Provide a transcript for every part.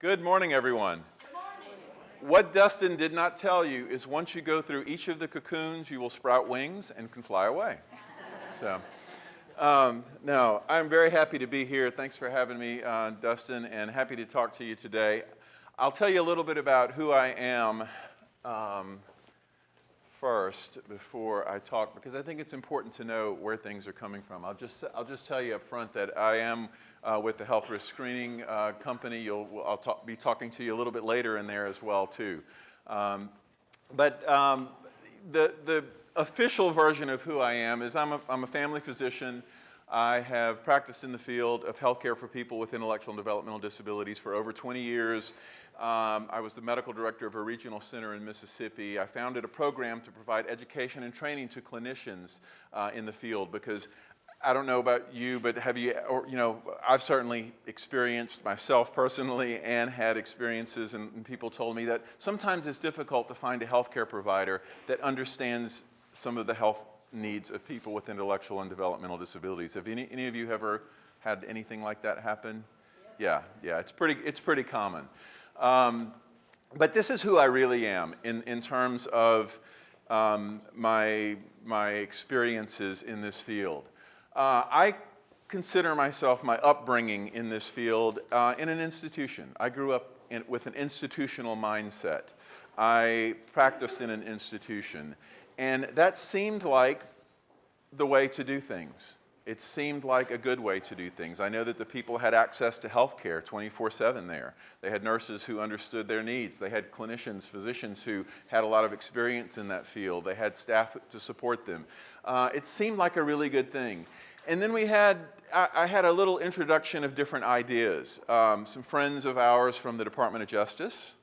Good morning, everyone. What Dustin did not tell you is once you go through each of the cocoons, you will sprout wings and can fly away. No, I'm very happy to be here. Thanks for having me, Dustin, and happy to talk to you today. I'll tell you a little bit about who I am first before I talk, because I think it's important to know where things are coming from. I'll just tell you up front that I am with the health risk screening company. I'll be talking to you a little bit later in there as well too. The official version of who I am is I'm a family physician. I have practiced in the field of healthcare for people with intellectual and developmental disabilities for over 20 years. I was the medical director of a regional center in Mississippi. I founded a program to provide education and training to clinicians in the field, because I don't know about you, but I've certainly experienced myself personally and had experiences, and people told me that sometimes it's difficult to find a healthcare provider that understands some of the health needs of people with intellectual and developmental disabilities. Have any of you ever had anything like that happen? Yeah, it's pretty common. But this is who I really am in terms of my experiences in this field. I consider myself, my upbringing in this field, in an institution. I grew up with an institutional mindset. I practiced in an institution, and that seemed like the way to do things. It seemed like a good way to do things. I know that the people had access to health care 24/7 there. They had nurses who understood their needs. They had clinicians, physicians who had a lot of experience in that field. They had staff to support them. It seemed like a really good thing. And then I had a little introduction of different ideas. Some friends of ours from the Department of Justice,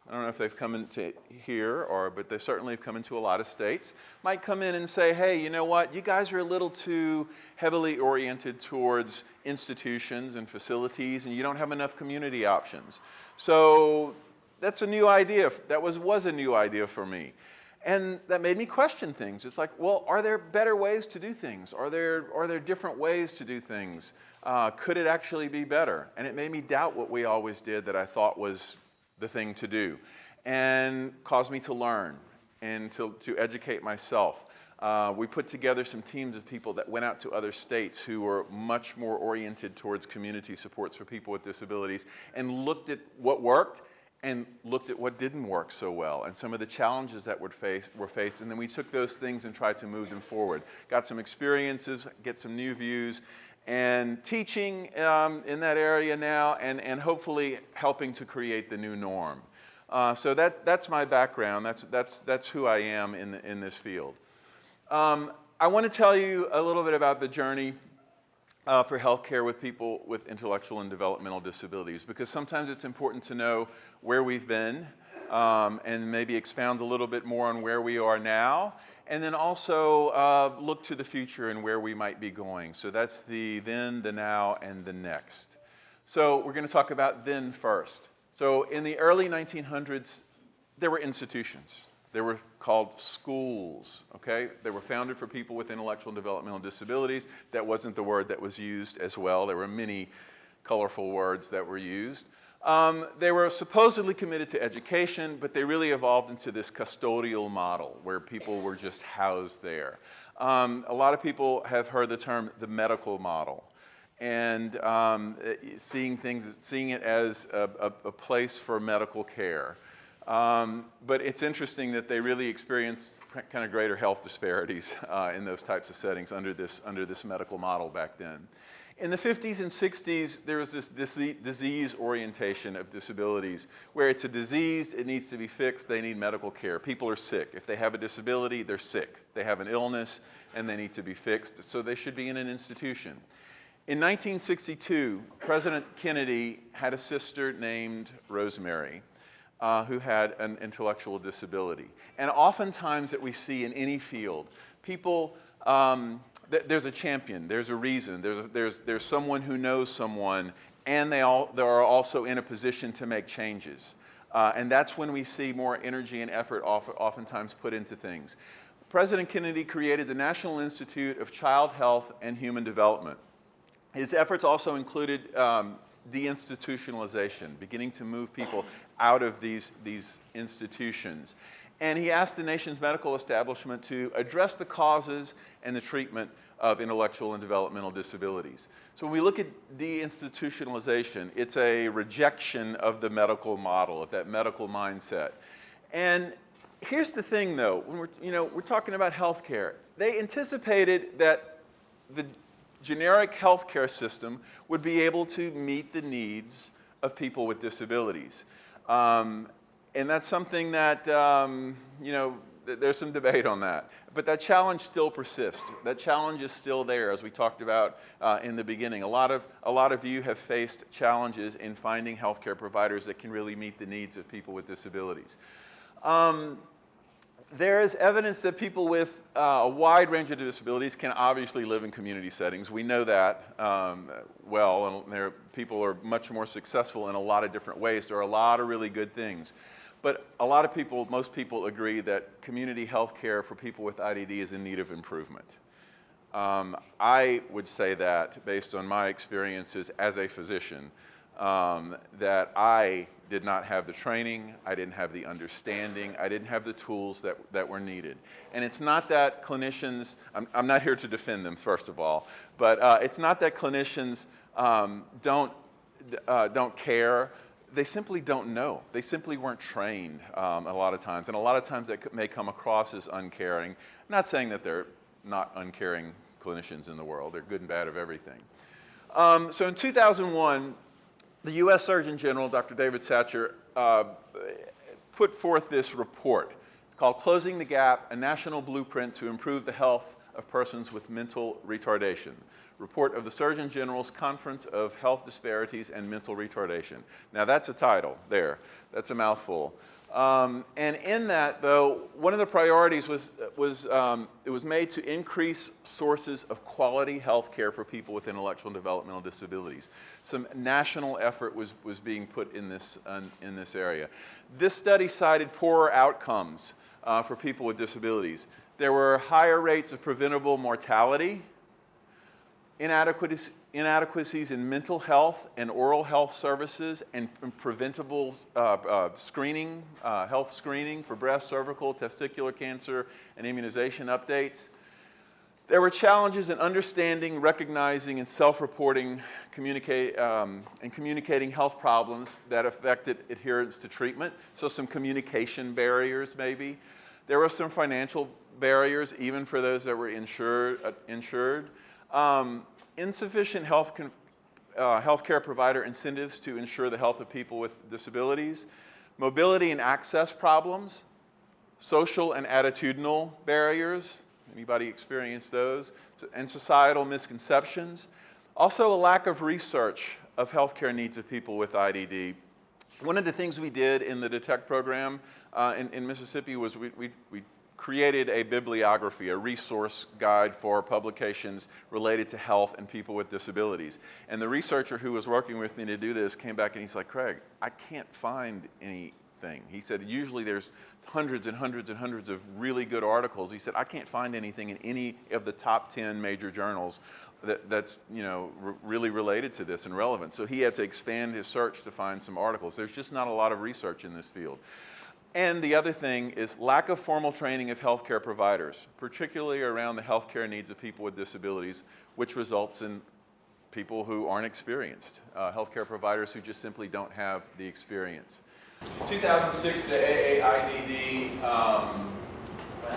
I don't know if they've come into here, but they certainly have come into a lot of states, might come in and say, hey, you know what, you guys are a little too heavily oriented towards institutions and facilities, and you don't have enough community options. So that's a new idea. That was a new idea for me. And that made me question things. It's like, well, are there better ways to do things? Are there different ways to do things? Could it actually be better? And it made me doubt what we always did that I thought was the thing to do, and caused me to learn and to educate myself. We put together some teams of people that went out to other states who were much more oriented towards community supports for people with disabilities, and looked at what worked and looked at what didn't work so well, and some of the challenges that were faced, and then we took those things and tried to move them forward. Got some experiences, get some new views, and teaching in that area now, and hopefully helping to create the new norm. So that's my background. That's who I am in this field. I want to tell you a little bit about the journey for healthcare with people with intellectual and developmental disabilities, because sometimes it's important to know where we've been, and maybe expound a little bit more on where we are now, and then also look to the future and where we might be going. So that's the then, the now, and the next. So we're going to talk about then first. So in the early 1900s, there were institutions. They were called schools, okay? They were founded for people with intellectual and developmental disabilities. That wasn't the word that was used as well. There were many colorful words that were used. They were supposedly committed to education, but they really evolved into this custodial model where people were just housed there. A lot of people have heard the term the medical model, and seeing it as a place for medical care. But it's interesting that they really experienced kind of greater health disparities in those types of settings under this medical model back then. In the 50s and 60s, there was this disease orientation of disabilities, where it's a disease, it needs to be fixed, they need medical care. People are sick. If they have a disability, they're sick. They have an illness, and they need to be fixed, so they should be in an institution. In 1962, President Kennedy had a sister named Rosemary, who had an intellectual disability. And oftentimes that we see in any field, people, there's a champion, there's a reason, there's someone who knows someone, and they are also in a position to make changes. And that's when we see more energy and effort oftentimes put into things. President Kennedy created the National Institute of Child Health and Human Development. His efforts also included deinstitutionalization, beginning to move people out of these institutions. And he asked the nation's medical establishment to address the causes and the treatment of intellectual and developmental disabilities. So when we look at deinstitutionalization, it's a rejection of the medical model, of that medical mindset. And here's the thing, though, when we're talking about healthcare, they anticipated that the generic healthcare system would be able to meet the needs of people with disabilities. And that's something that, there's some debate on that. But that challenge still persists. That challenge is still there, as we talked about in the beginning. A lot of you have faced challenges in finding healthcare providers that can really meet the needs of people with disabilities. There is evidence that people with a wide range of disabilities can obviously live in community settings. We know that well, and people are much more successful in a lot of different ways. There are a lot of really good things. But most people agree that community health care for people with IDD is in need of improvement. I would say that, based on my experiences as a physician, that I did not have the training, I didn't have the understanding, I didn't have the tools that were needed. And it's not that clinicians, I'm not here to defend them, first of all, but it's not that clinicians don't care. They simply don't know. They simply weren't trained a lot of times. And a lot of times that may come across as uncaring. I'm not saying that they're not uncaring clinicians in the world. They're good and bad of everything. So in 2001, the U.S. Surgeon General, Dr. David Satcher, put forth this report. It's called Closing the Gap, a National Blueprint to Improve the Health of Persons with Mental Retardation. Report of the Surgeon General's Conference of Health Disparities and Mental Retardation. Now that's a title there. That's a mouthful. And in that, though, one of the priorities was it was made to increase sources of quality health care for people with intellectual and developmental disabilities. Some national effort was being put in this area. This study cited poorer outcomes for people with disabilities. There were higher rates of preventable mortality, inadequacies in mental health and oral health services, and preventable screening, health screening for breast, cervical, testicular cancer, and immunization updates. There were challenges in understanding, recognizing, and self-reporting, communicating health problems that affected adherence to treatment. So some communication barriers, maybe. There were some financial barriers, even for those that were insured. Insufficient healthcare provider incentives to ensure the health of people with disabilities, mobility and access problems, social and attitudinal barriers, anybody experience those, and societal misconceptions. Also a lack of research of healthcare needs of people with IDD. One of the things we did in the DETECT program in Mississippi was we created a bibliography, a resource guide for publications related to health and people with disabilities. And the researcher who was working with me to do this came back and he's like, Craig, I can't find anything. He said, usually there's hundreds and hundreds and hundreds of really good articles. He said, I can't find anything in any of the top 10 major journals that's really related to this and relevant. So he had to expand his search to find some articles. There's just not a lot of research in this field. And the other thing is lack of formal training of healthcare providers, particularly around the healthcare needs of people with disabilities, which results in people who aren't experienced, healthcare providers who just simply don't have the experience. In 2006, the AAIDD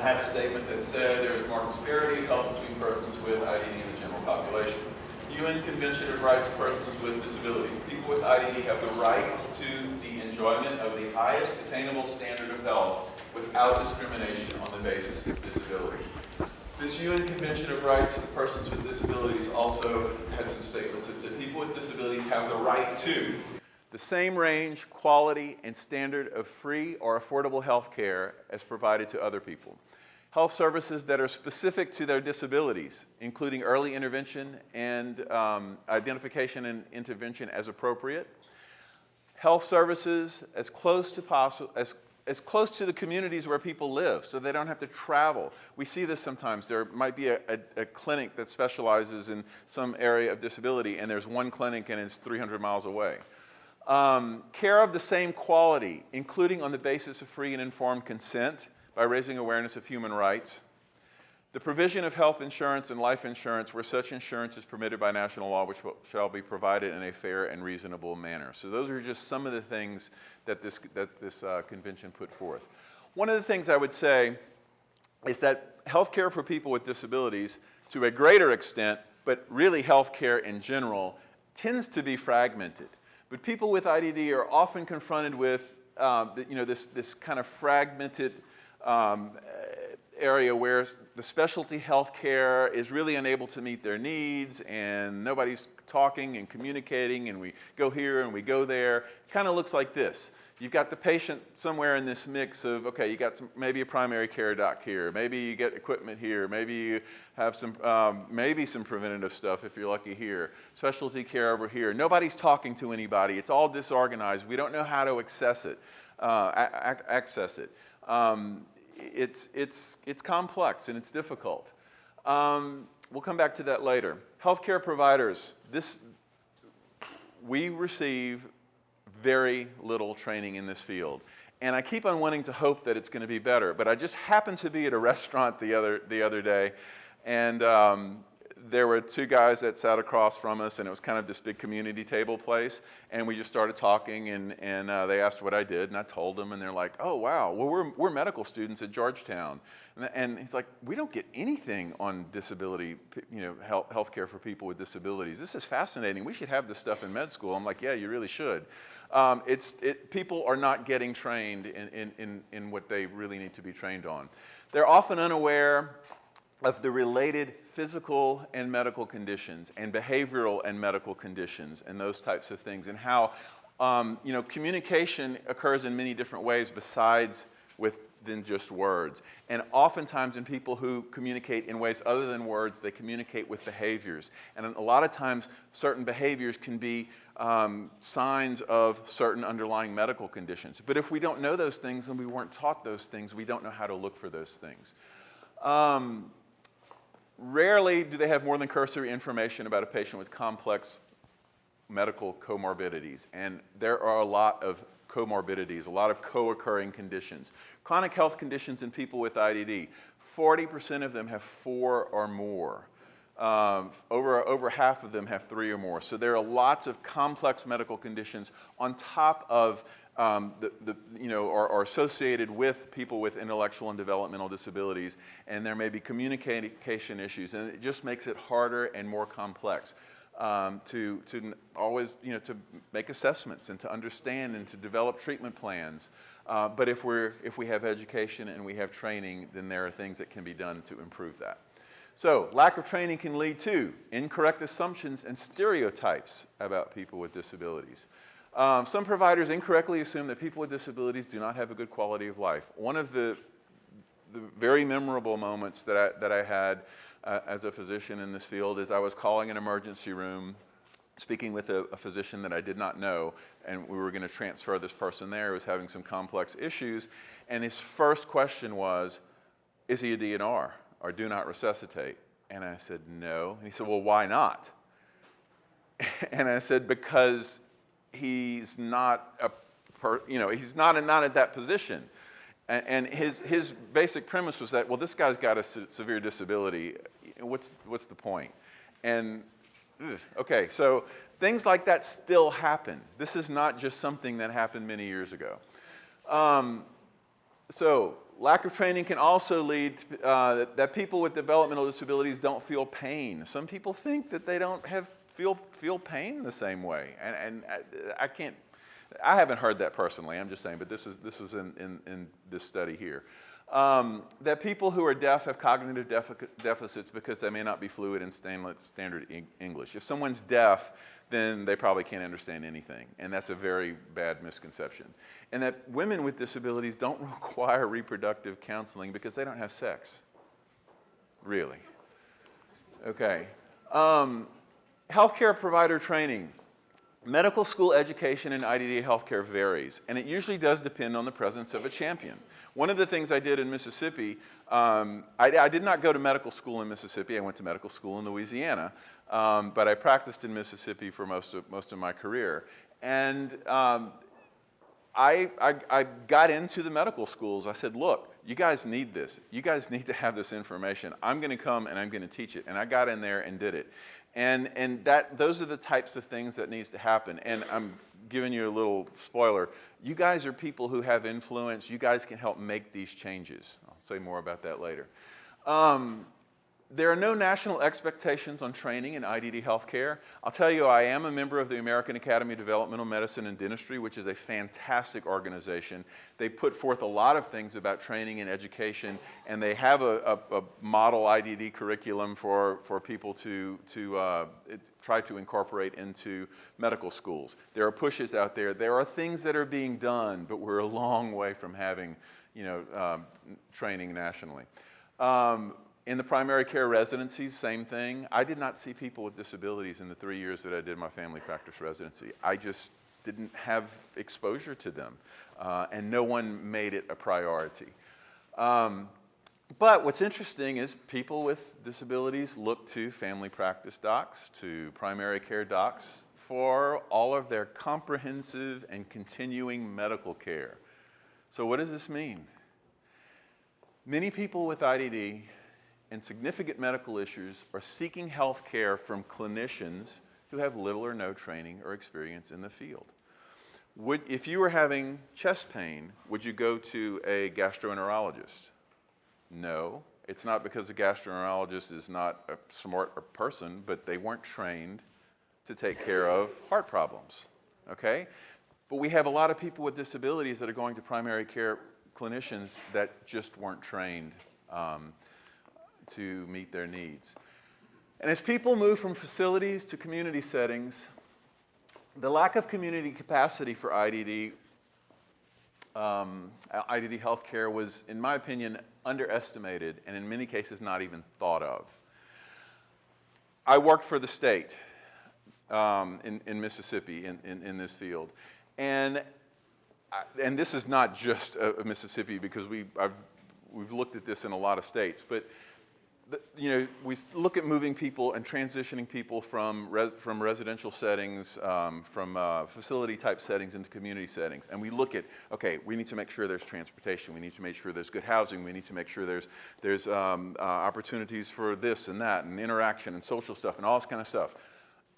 had a statement that said there is more disparity of health between persons with IDD and the general population. UN Convention of Rights of Persons with Disabilities. People with IDD have the right to the enjoyment of the highest attainable standard of health without discrimination on the basis of disability. This UN Convention of Rights of Persons with Disabilities also had some statements that said people with disabilities have the right to the same range, quality, and standard of free or affordable health care as provided to other people. Health services that are specific to their disabilities, including early intervention and identification and intervention as appropriate. Health services as close as close to the communities where people live so they don't have to travel. We see this sometimes. There might be a clinic that specializes in some area of disability, and there's one clinic and it's 300 miles away. Care of the same quality, including on the basis of free and informed consent by raising awareness of human rights. The provision of health insurance and life insurance where such insurance is permitted by national law, which shall be provided in a fair and reasonable manner. So those are just some of the things that this convention put forth. One of the things I would say is that health care for people with disabilities, to a greater extent, but really health care in general, tends to be fragmented. But people with IDD are often confronted with this kind of fragmented area where the specialty health care is really unable to meet their needs, and nobody's talking and communicating, and we go here and we go there. It kind of looks like this. You've got the patient somewhere in this mix of, okay, you got maybe a primary care doc here, maybe you get equipment here, maybe you have maybe some preventative stuff if you're lucky here, specialty care over here. Nobody's talking to anybody. It's all disorganized. We don't know how to access it. It's complex and it's difficult. We'll come back to that later. Healthcare providers, we receive very little training in this field. And I keep on wanting to hope that it's going to be better, but I just happened to be at a restaurant the other day, and there were two guys that sat across from us, and it was kind of this big community table place, and we just started talking, and they asked what I did, and I told them, and they're like, oh, wow, well, we're medical students at Georgetown. And he's like, we don't get anything on disability, health care for people with disabilities. This is fascinating. We should have this stuff in med school. I'm like, yeah, you really should. People are not getting trained in what they really need to be trained on. They're often unaware of the related physical and medical conditions and behavioral and medical conditions and those types of things, and how communication occurs in many different ways besides than just words. And oftentimes in people who communicate in ways other than words, they communicate with behaviors. And a lot of times certain behaviors can be signs of certain underlying medical conditions. But if we don't know those things and we weren't taught those things, we don't know how to look for those things. Rarely do they have more than cursory information about a patient with complex medical comorbidities. And there are a lot of comorbidities, a lot of co-occurring conditions. Chronic health conditions in people with IDD, 40% of them have 4 or more. Over half of them have 3 or more. So there are lots of complex medical conditions on top of are associated with people with intellectual and developmental disabilities, and there may be communication issues, and it just makes it harder and more complex to always to make assessments and to understand and to develop treatment plans. But if we have education and we have training, then there are things that can be done to improve that. So lack of training can lead to incorrect assumptions and stereotypes about people with disabilities. Some providers incorrectly assume that people with disabilities do not have a good quality of life. One of the very memorable moments that I had as a physician in this field is I was calling an emergency room, speaking with a physician that I did not know, and we were going to transfer this person there who was having some complex issues, and his first question was, is he a DNR, or do not resuscitate? And I said, no. And he said, well, why not? And I said, because he's not he's not at that position. And his basic premise was that, well, this guy's got a severe disability. What's the point? And okay, so things like that still happen. This is not just something that happened many years ago. So lack of training can also lead to, that people with developmental disabilities don't feel pain. Some people think that they don't feel pain the same way, and I haven't heard that personally. I'm just saying, but this was in this study here. That people who are deaf have cognitive deficits because they may not be fluent in standard English. If someone's deaf, then they probably can't understand anything, and that's a very bad misconception. And that women with disabilities don't require reproductive counseling because they don't have sex. Really. Okay. Healthcare provider training. Medical school education in IDD healthcare varies, and it usually does depend on the presence of a champion. One of the things I did in Mississippi, I did not go to medical school in Mississippi. I went to medical school in Louisiana, but I practiced in Mississippi for most of my career. And I got into the medical schools. I said, look, you guys need this. You guys need to have this information. I'm going to come and I'm going to teach it. And I got in there and did it. And those are the types of things that needs to happen. And I'm giving you a little spoiler. You guys are people who have influence. You guys can help make these changes. I'll say more about that later. There are no national expectations on training in IDD healthcare. I'll tell you, I am a member of the American Academy of Developmental Medicine and Dentistry, which is a fantastic organization. They put forth a lot of things about training and education, and they have a model IDD curriculum for people to try to incorporate into medical schools. There are pushes out there. There are things that are being done, but we're a long way from having, training nationally. In the primary care residencies, same thing. I did not see people with disabilities in the 3 years that I did my family practice residency. I just didn't have exposure to them, and no one made it a priority. But what's interesting is people with disabilities look to family practice docs, to primary care docs for all of their comprehensive and continuing medical care. So what does this mean? Many people with IDD and significant medical issues are seeking health care from clinicians who have little or no training or experience in the field. If you were having chest pain, would you go to a gastroenterologist? No. It's not because the gastroenterologist is not a smart person, but they weren't trained to take care of heart problems, okay? But we have a lot of people with disabilities that are going to primary care clinicians that just weren't trained to meet their needs. And as people move from facilities to community settings, the lack of community capacity for IDD healthcare was, in my opinion, underestimated and in many cases not even thought of. I worked for the state in Mississippi in this field. And this is not just a Mississippi because we've looked at this in a lot of states, but we look at moving people and transitioning people from residential settings, from facility-type settings into community settings. And we look at, okay, we need to make sure there's transportation. We need to make sure there's good housing. We need to make sure there's opportunities for this and that and interaction and social stuff and all this kind of stuff.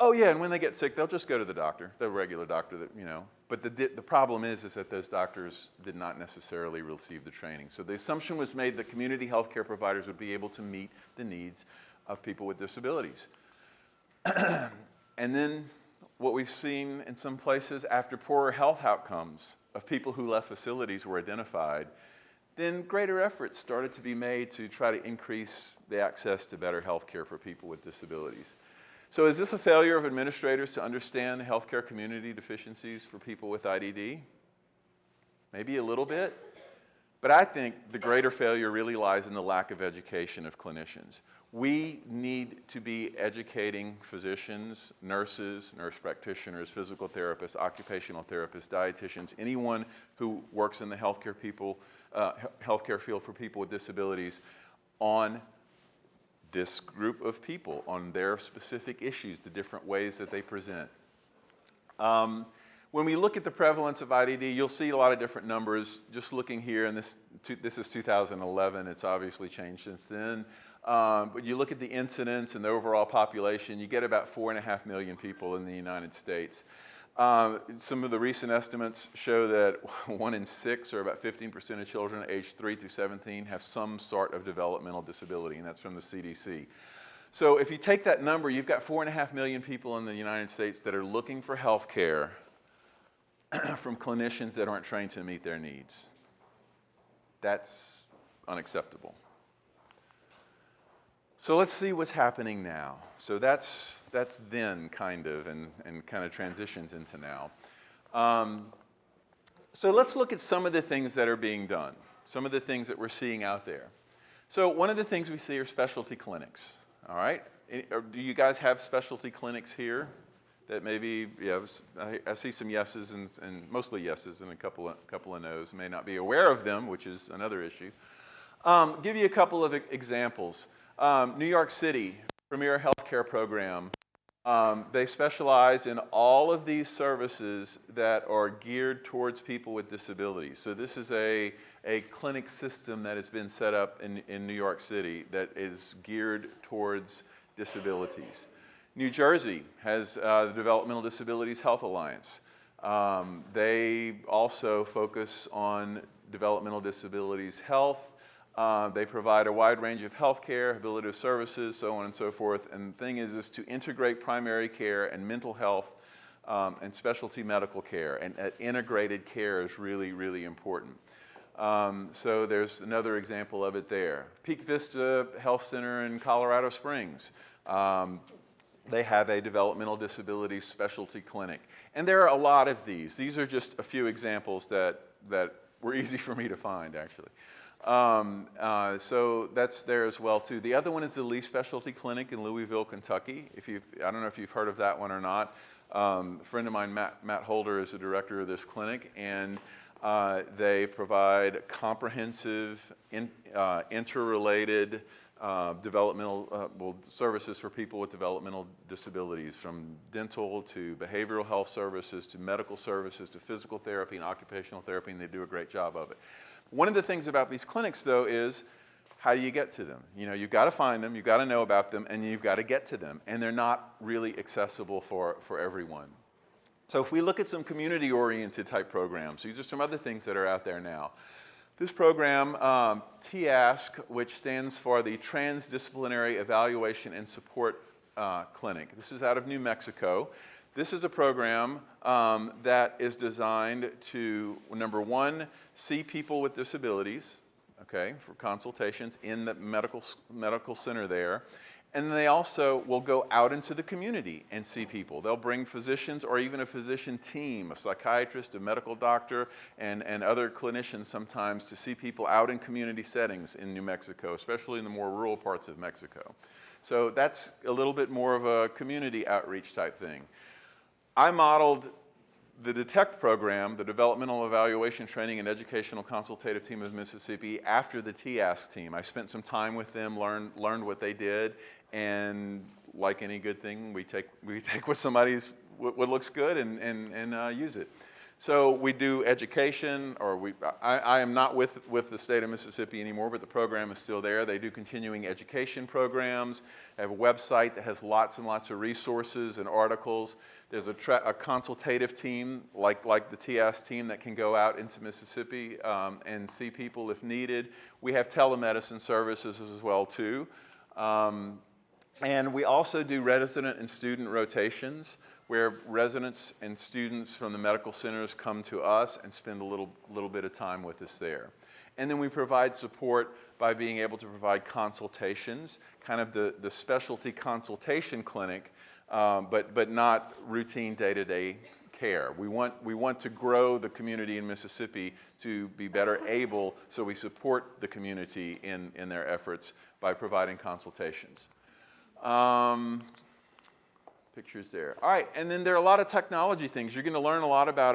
Oh, yeah, and when they get sick, they'll just go to the doctor, the regular doctor that, But the problem is that those doctors did not necessarily receive the training. So the assumption was made that community health care providers would be able to meet the needs of people with disabilities. And then what we've seen in some places after poorer health outcomes of people who left facilities were identified, then greater efforts started to be made to try to increase the access to better health care for people with disabilities. So is this a failure of administrators to understand the healthcare community deficiencies for people with IDD? Maybe a little bit. But I think the greater failure really lies in the lack of education of clinicians. We need to be educating physicians, nurses, nurse practitioners, physical therapists, occupational therapists, dietitians, anyone who works in the healthcare field for people with disabilities on this group of people, on their specific issues, the different ways that they present. When we look at the prevalence of IDD, you'll see a lot of different numbers. Just looking here, and this is 2011, it's obviously changed since then. But you look at the incidence and the overall population, you get about 4.5 million people in the United States. Some of the recent estimates show that 1 in 6, or about 15% of children aged 3 through 17, have some sort of developmental disability, and that's from the CDC. So if you take that number, you've got 4.5 million people in the United States that are looking for health care from clinicians that aren't trained to meet their needs. That's unacceptable. So let's see what's happening now. So that's then kind of, and kind of transitions into now. So let's look at some of the things that are being done, some of the things that we're seeing out there. So one of the things we see are specialty clinics, all right? Do you guys have specialty clinics here that maybe, yeah, I see some yeses and mostly yeses and a couple of nos. May not be aware of them, which is another issue. Give you a couple of examples. New York City, Premier Healthcare Program. They specialize in all of these services that are geared towards people with disabilities. So this is a clinic system that has been set up in New York City that is geared towards disabilities. New Jersey has the Developmental Disabilities Health Alliance. They also focus on developmental disabilities health. They provide a wide range of health care, habilitative services, so on and so forth. And the thing is to integrate primary care and mental health and specialty medical care. And integrated care is really, really important. So there's another example of it there. Peak Vista Health Center in Colorado Springs. They have a developmental disability specialty clinic. And there are a lot of these. These are just a few examples that were easy for me to find, actually. So that's there as well, too. The other one is the Lee Specialty Clinic in Louisville, Kentucky. I don't know if you've heard of that one or not. A friend of mine, Matt Holder, is the director of this clinic, and they provide comprehensive, interrelated developmental services for people with developmental disabilities, from dental to behavioral health services to medical services to physical therapy and occupational therapy, and they do a great job of it. One of the things about these clinics, though, is how do you get to them? You know, you've got to find them, you've got to know about them, and you've got to get to them, and they're not really accessible for everyone. So if we look at some community-oriented type programs, these are some other things that are out there now. This program, TASC, which stands for the Transdisciplinary Evaluation and Support Clinic. This is out of New Mexico. This is a program that is designed to, number one, see people with disabilities, okay, for consultations in the medical center there. And they also will go out into the community and see people. They'll bring physicians or even a physician team, a psychiatrist, a medical doctor, and other clinicians sometimes to see people out in community settings in New Mexico, especially in the more rural parts of Mexico. So that's a little bit more of a community outreach type thing. I modeled the DETECT program, the Developmental Evaluation Training and Educational Consultative Team of Mississippi, after the TASC team. I spent some time with them, learned what they did, and like any good thing, we take what looks good and use it. So we do education, or I am not with the state of Mississippi anymore, but the program is still there. They do continuing education programs. They have a website that has lots and lots of resources and articles. There's a consultative team, like the TASC team, that can go out into Mississippi and see people if needed. We have telemedicine services as well, too. And we also do resident and student rotations, where residents and students from the medical centers come to us and spend a little bit of time with us there. And then we provide support by being able to provide consultations, kind of the specialty consultation clinic, but not routine day-to-day care. We want to grow the community in Mississippi to be better able, so we support the community in their efforts by providing consultations. Pictures there. All right, and then there are a lot of technology things. You're going to learn a lot about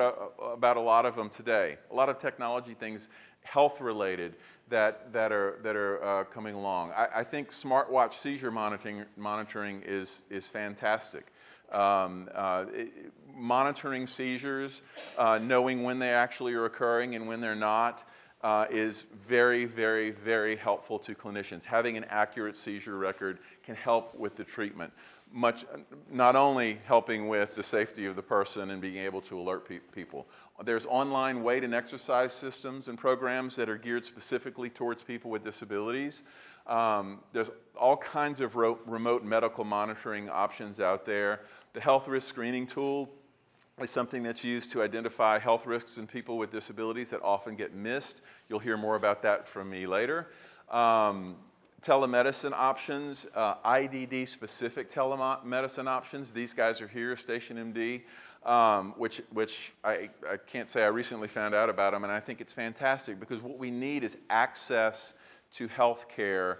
a lot of them today. A lot of technology things, health-related, that are coming along. I think smartwatch seizure monitoring is fantastic. Monitoring seizures, knowing when they actually are occurring and when they're not, is very, very, very helpful to clinicians. Having an accurate seizure record can help with the treatment. Not only helping with the safety of the person and being able to alert people. There's online weight and exercise systems and programs that are geared specifically towards people with disabilities. There's all kinds of remote medical monitoring options out there. The health risk screening tool is something that's used to identify health risks in people with disabilities that often get missed. You'll hear more about that from me later. Telemedicine options, IDD-specific telemedicine options. These guys are here, Station MD, which I can't say I recently found out about them, and I think it's fantastic because what we need is access to health care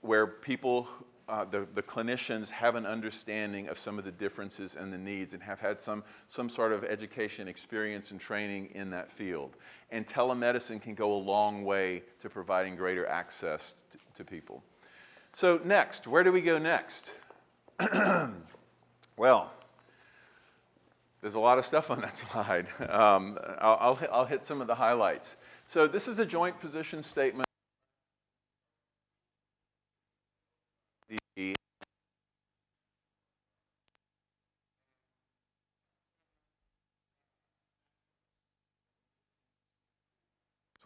where people the clinicians have an understanding of some of the differences and the needs and have had some sort of education, experience, and training in that field. And telemedicine can go a long way to providing greater access to people. So next, where do we go next? Well, there's a lot of stuff on that slide. I'll hit some of the highlights. So this is a joint position statement.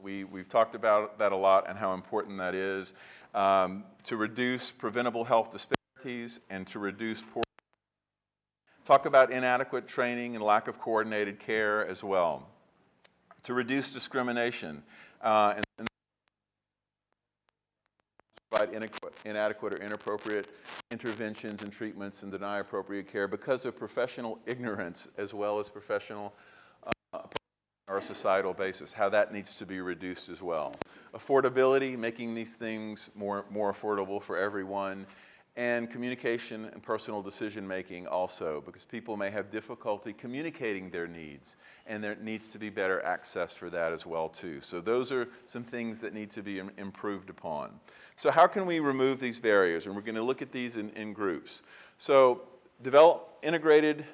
We've talked about that a lot and how important that is to reduce preventable health disparities and to reduce poor. Talk about inadequate training and lack of coordinated care as well. To reduce discrimination and provide inadequate or inappropriate interventions and treatments and deny appropriate care because of professional ignorance as well as professional or a societal basis, how that needs to be reduced as well. Affordability, making these things more affordable for everyone, and communication and personal decision making also, because people may have difficulty communicating their needs, and there needs to be better access for that as well too. So those are some things that need to be improved upon. So how can we remove these barriers? And we're going to look at these in groups. So develop integrated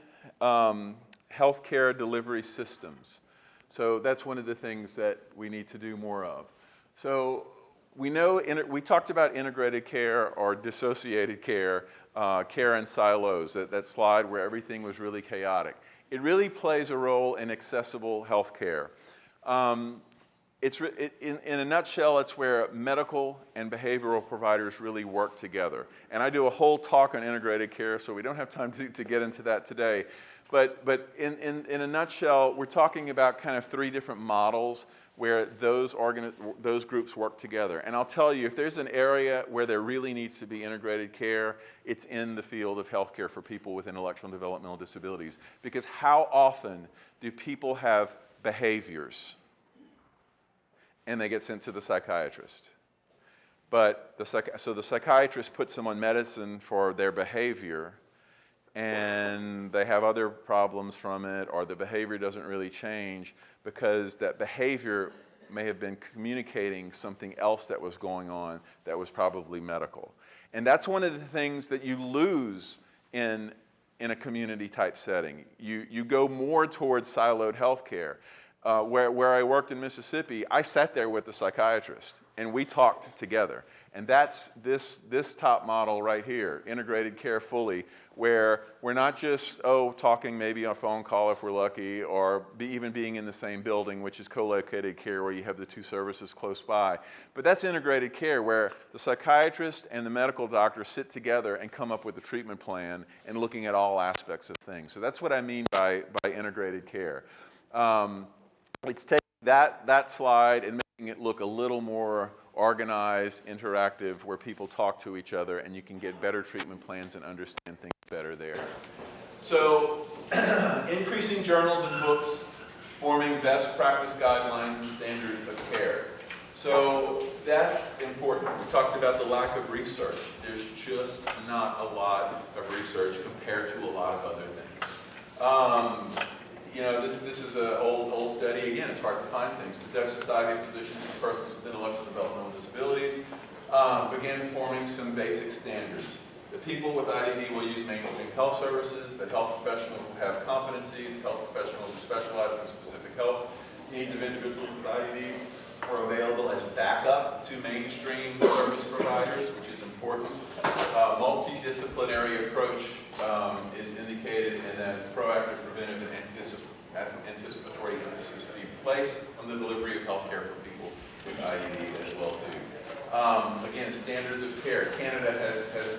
healthcare delivery systems. So that's one of the things that we need to do more of. So we know, we talked about integrated care or dissociated care, care in silos, that slide where everything was really chaotic. It really plays a role in accessible health care. In a nutshell, it's where medical and behavioral providers really work together. And I do a whole talk on integrated care, so we don't have time to get into that today. But in a nutshell, we're talking about kind of 3 different models where those groups work together. And I'll tell you, if there's an area where there really needs to be integrated care, it's in the field of healthcare for people with intellectual and developmental disabilities. Because how often do people have behaviors and they get sent to the psychiatrist? But so the psychiatrist puts them on medicine for their behavior, and they have other problems from it, or the behavior doesn't really change because that behavior may have been communicating something else that was going on that was probably medical. And that's one of the things that you lose in a community type setting. You go more towards siloed healthcare. Where I worked in Mississippi, I sat there with the psychiatrist and we talked together. And that's this top model right here, integrated care fully, where we're not just, talking maybe on a phone call if we're lucky, or even being in the same building, which is co-located care where you have the 2 services close by. But that's integrated care where the psychiatrist and the medical doctor sit together and come up with a treatment plan and looking at all aspects of things. So that's what I mean by integrated care. It's taking that slide and making it look a little more organized, interactive, where people talk to each other and you can get better treatment plans and understand things better there. So increasing journals and books, forming best practice guidelines and standards of care. So that's important. We talked about the lack of research. There's just not a lot of research compared to a lot of other things. This is an old study. Again, it's hard to find things. But the Society of Physicians and Persons with Intellectual and Developmental Disabilities began forming some basic standards. The people with IDD will use mainstream health services. The health professionals will have competencies. Health professionals who specialize in specific health needs of individuals with IDD are available as backup to mainstream service providers, which is important. Multidisciplinary approach is indicated, and that proactive, preventive, and anticipatory emphasis be placed on the delivery of health care for people with IDD as well too. Again, standards of care. Canada has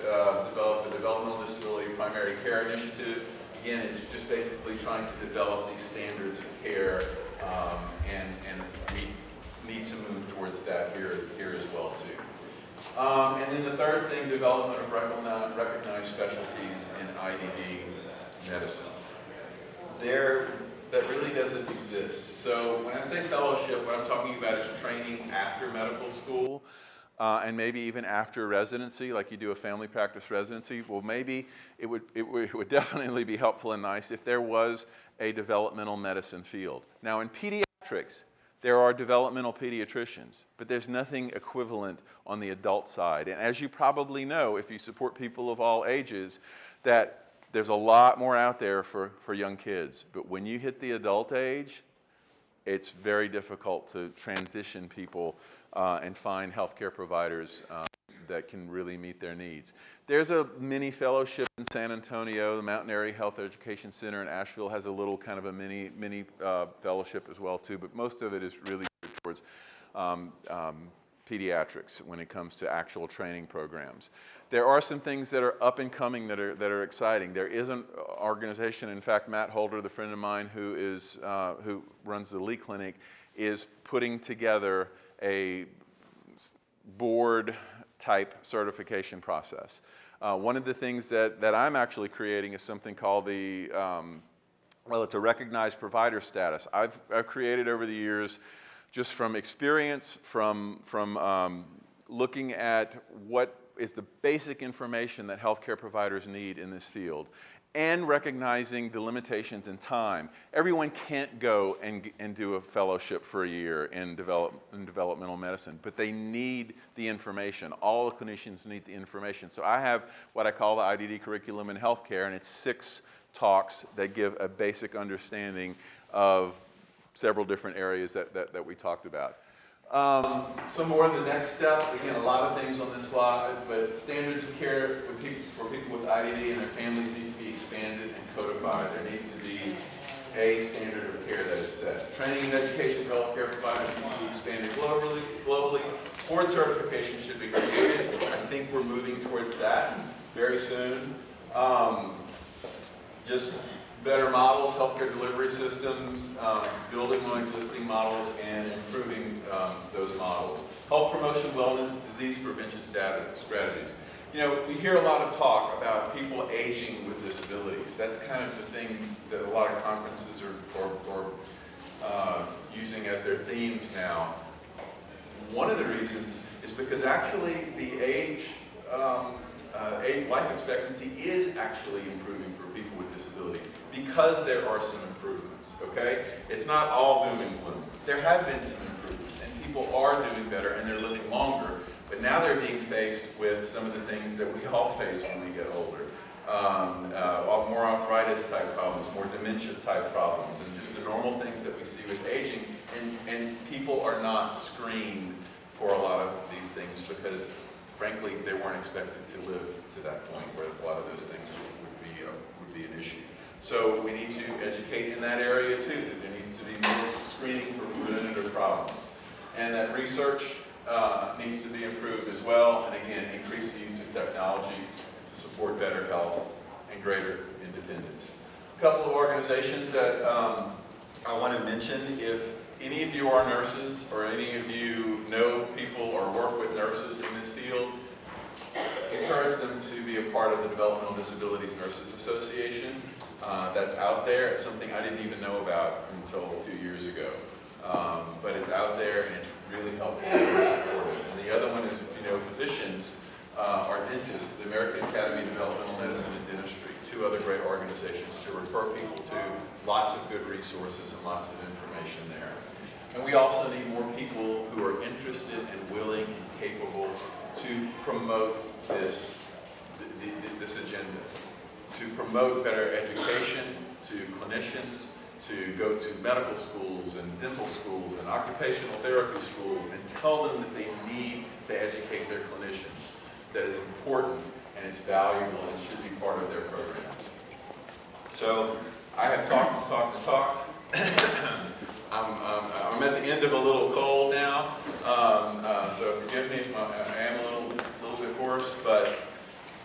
developed the Developmental Disability Primary Care Initiative. Again, it's just basically trying to develop these standards of care, and we need to move towards that here as well too. And then the third thing, development of recognized specialties in IDD medicine. That really doesn't exist. So when I say fellowship, what I'm talking about is training after medical school. and maybe even after residency, like you do a family practice residency, well, maybe it would definitely be helpful and nice if there was a developmental medicine field. Now, in pediatrics, there are developmental pediatricians, but there's nothing equivalent on the adult side. And as you probably know, if you support people of all ages, that there's a lot more out there for young kids. But when you hit the adult age, it's very difficult to transition people and find healthcare providers that can really meet their needs. There's a mini fellowship in San Antonio. The Mountain Area Health Education Center in Asheville has a little kind of a mini fellowship as well too, but most of it is really towards pediatrics when it comes to actual training programs. There are some things that are up and coming that are exciting. There is an organization, in fact, Matt Holder, the friend of mine who runs the Lee Clinic, is putting together a board type certification process. One of the things that I'm actually creating is something called the, it's a recognized provider status. I've created over the years, just from experience, from looking at what is the basic information that healthcare providers need in this field, and recognizing the limitations in time. Everyone can't go and do a fellowship for a year in developmental medicine, but they need the information. All the clinicians need the information. So I have what I call the IDD curriculum in healthcare, and it's 6 talks that give a basic understanding of several different areas that we talked about. Some more of the next steps. Again, a lot of things on this slide, but standards of care for people with IDD and their families need to be expanded and codified. There needs to be a standard of care that is set. Training and education for healthcare providers needs to be expanded globally. Board certification should be created. I think we're moving towards that very soon. Just better models, healthcare delivery systems, building on existing models, and improving those models. Health promotion, wellness, disease prevention strategies. You know, we hear a lot of talk about people aging with disabilities. That's kind of the thing that a lot of conferences are using as their themes now. One of the reasons is because actually the life expectancy is actually improving for people with disabilities because there are some improvements, okay? It's not all doom and gloom. There have been some improvements, and people are doing better, and they're living longer, but now they're being faced with some of the things that we all face when we get older. More arthritis type problems, more dementia type problems, and just the normal things that we see with aging, and people are not screened for a lot of these things because frankly, they weren't expected to live to that point where a lot of those things would be an issue. So we need to educate in that area too, that there needs to be more screening for preventative problems. And that research needs to be improved as well, and again, increase the use of technology to support better health and greater independence. A couple of organizations that I want to mention. If any of you are nurses or any of you know people or work with nurses in this field, encourage them to be a part of the Developmental Disabilities Nurses Association. That's out there. It's something I didn't even know about until a few years ago. But it's out there and it's really helpful and supportive. And the other one is, if you know physicians or dentists, the American Academy of Developmental Medicine and Dentistry, 2 other great organizations to refer people to, lots of good resources and lots of information there. And we also need more people who are interested and willing and capable to promote this agenda, to promote better education to clinicians, to go to medical schools and dental schools and occupational therapy schools and tell them that they need to educate their clinicians, that it's important and it's valuable and should be part of their programs. So I have talked. I'm at the end of a little cold now, so forgive me if I am a little bit hoarse, but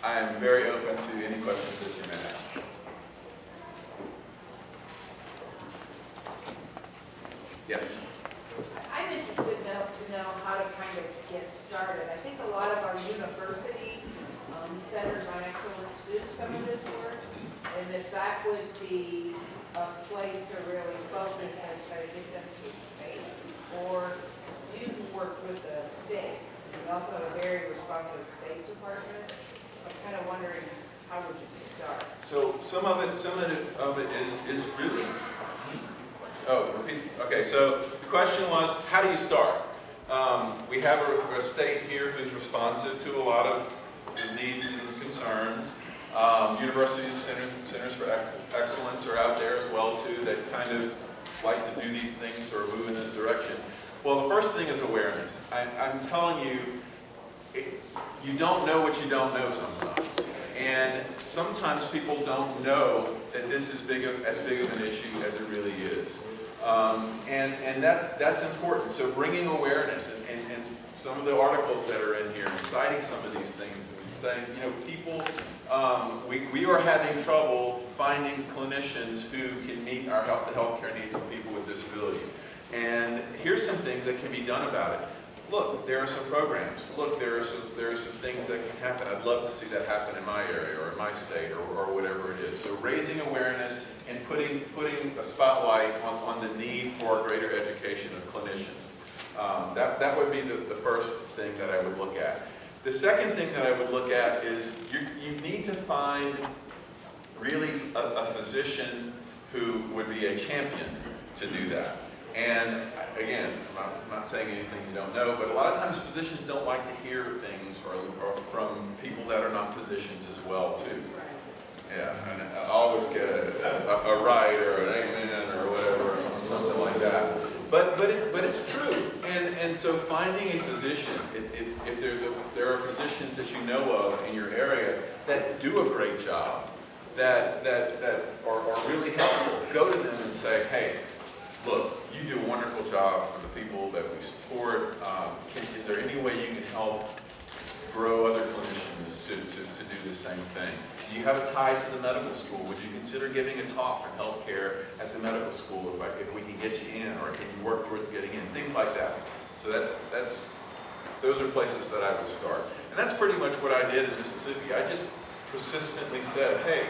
I am very open to any questions that you may have. Yes? I'm interested to know how to kind of get started. I think a lot of our university centers on excellence do some of this work, and if that would be a place to really focus and try to get them to state, or you work with the state. also have a very responsive State Department. I'm kind of wondering, how would you start? So some of it is really, oh, repeat. Okay, so the question was, how do you start? We have a state here who's responsive to a lot of the needs and concerns. Universities, centers for excellence are out there as well too, that kind of like to do these things or move in this direction. Well, the first thing is awareness. I'm telling you, you don't know what you don't know sometimes. And sometimes people don't know that this is as big of an issue as it really is. And that's important. So bringing awareness and some of the articles that are in here, and citing some of these things, and saying, you know, people, we are having trouble finding clinicians who can meet the healthcare needs of people with disabilities. And here's some things that can be done about it. Look, there are some programs. Look, there are some things that can happen. I'd love to see that happen in my area or in my state or whatever it is. So raising awareness and putting a spotlight on the need for greater education of clinicians. That would be the first thing that I would look at. The second thing that I would look at is you need to find really a physician who would be a champion to do that. And again, I'm not saying anything you don't know, but a lot of times physicians don't like to hear things or from people that are not physicians as well too. Yeah, and I always get a right or an amen or whatever, something like that. But it's true. And so finding a physician, if there are physicians that you know of in your area that do a great job, that are really helpful, go to them and say, hey, look, you do a wonderful job for the people that we support. Is there any way you can help grow other clinicians to do the same thing? Do you have a tie to the medical school? Would you consider giving a talk on healthcare at the medical school if we can get you in, or can you work towards getting in? Things like that. So those are places that I would start. And that's pretty much what I did in Mississippi. I just persistently said, hey,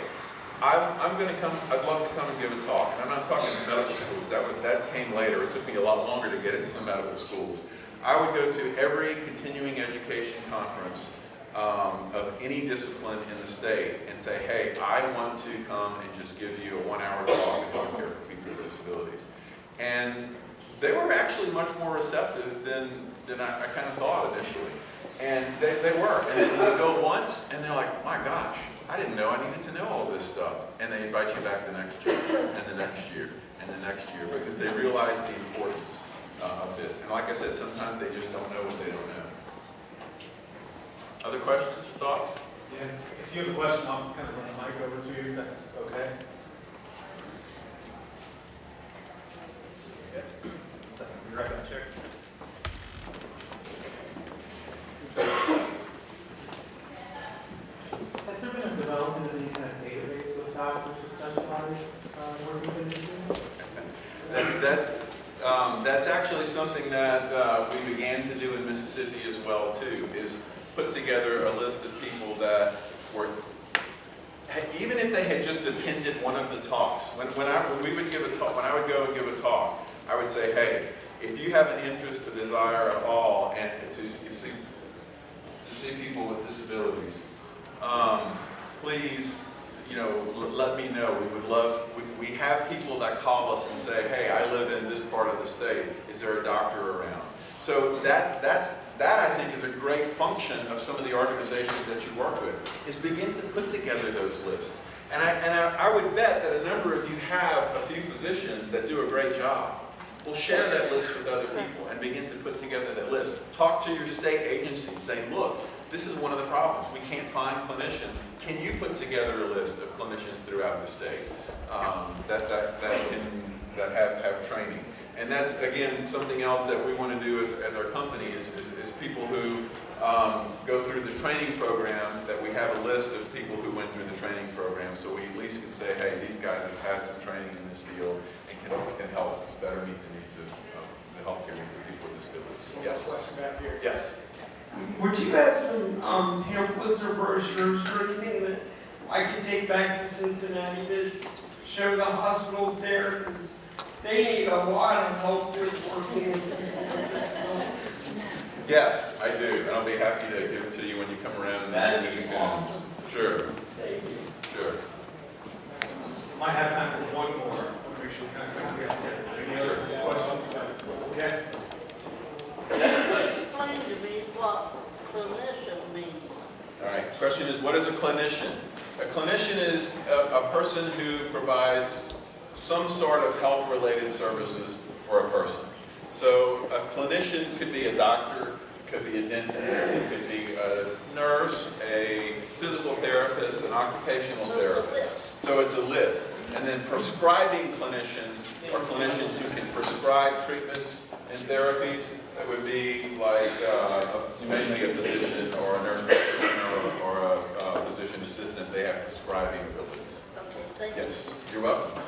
I'm going to come, I'd love to come and give a talk. And I'm not talking medical schools. That came later. It took me a lot longer to get into the medical schools. I would go to every continuing education conference of any discipline in the state and say, hey, I want to come and just give you a 1-hour talk on healthcare for people with disabilities. And they were actually much more receptive than I kind of thought initially. And they were. And then you go once and they're like, my gosh, I didn't know I needed to know all this stuff. And they invite you back the next year, and the next year, and the next year, because they realize the importance of this. And like I said, sometimes they just don't know what they don't know. Other questions or thoughts? Yeah, if you have a question, I'll kind of run the mic over to you, if that's okay. Yeah. 1 second, be right back, Chair. Has there been a development of any kind of database with doctors with specialized working conditions? That's actually something that we began to do in Mississippi as well too, is put together a list of people that were, even if they had just attended one of the talks, when we would give a talk, when I would go and give a talk, I would say, hey, if you have an interest, a desire at all, and to see people with disabilities, please, let me know. We would love, we have people that call us and say, hey, I live in this part of the state. Is there a doctor around? So that I think is a great function of some of the organizations that you work with, is begin to put together those lists. And I would bet that a number of you have a few physicians that do a great job. Well, share that list with other people and begin to put together that list. Talk to your state agency, say, look, this is one of the problems. We can't find clinicians. Can you put together a list of clinicians throughout the state that have training? And that's, again, something else that we want to do as our company is people who go through the training program, that we have a list of people who went through the training program, so we at least can say, hey, these guys have had some training in this field and can help better meet the needs of the healthcare needs of people with disabilities. Yes. Question back here. Yes. Would you have some pamphlets or brochures or anything that I could take back to Cincinnati to show the hospitals there? Because they need a lot of help with working with people with disabilities. Yes, I do, and I'll be happy to give it to you when you come around. And That'd you be can- awesome. Sure, Thank you. sure. Might have time for one more. Make sure we kind of come together. Any other questions? Okay. Explain to me what clinician means. All right, question is, what is a clinician? A clinician is a person who provides some sort of health-related services for a person. So a clinician could be a doctor, could be a dentist, it could be a nurse, a physical therapist, an occupational So it's a therapist. list. So it's a list. And then prescribing clinicians are clinicians who can prescribe treatments and therapies. That would be like mainly a physician or a nurse practitioner or a physician assistant. They have prescribing abilities. Okay, thank you. Yes, you're welcome.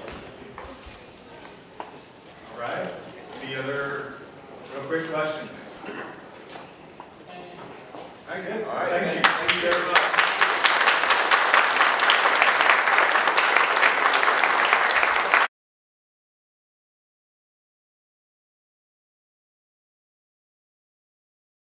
All right. Any other real quick questions? All right, good. All right, Thank you.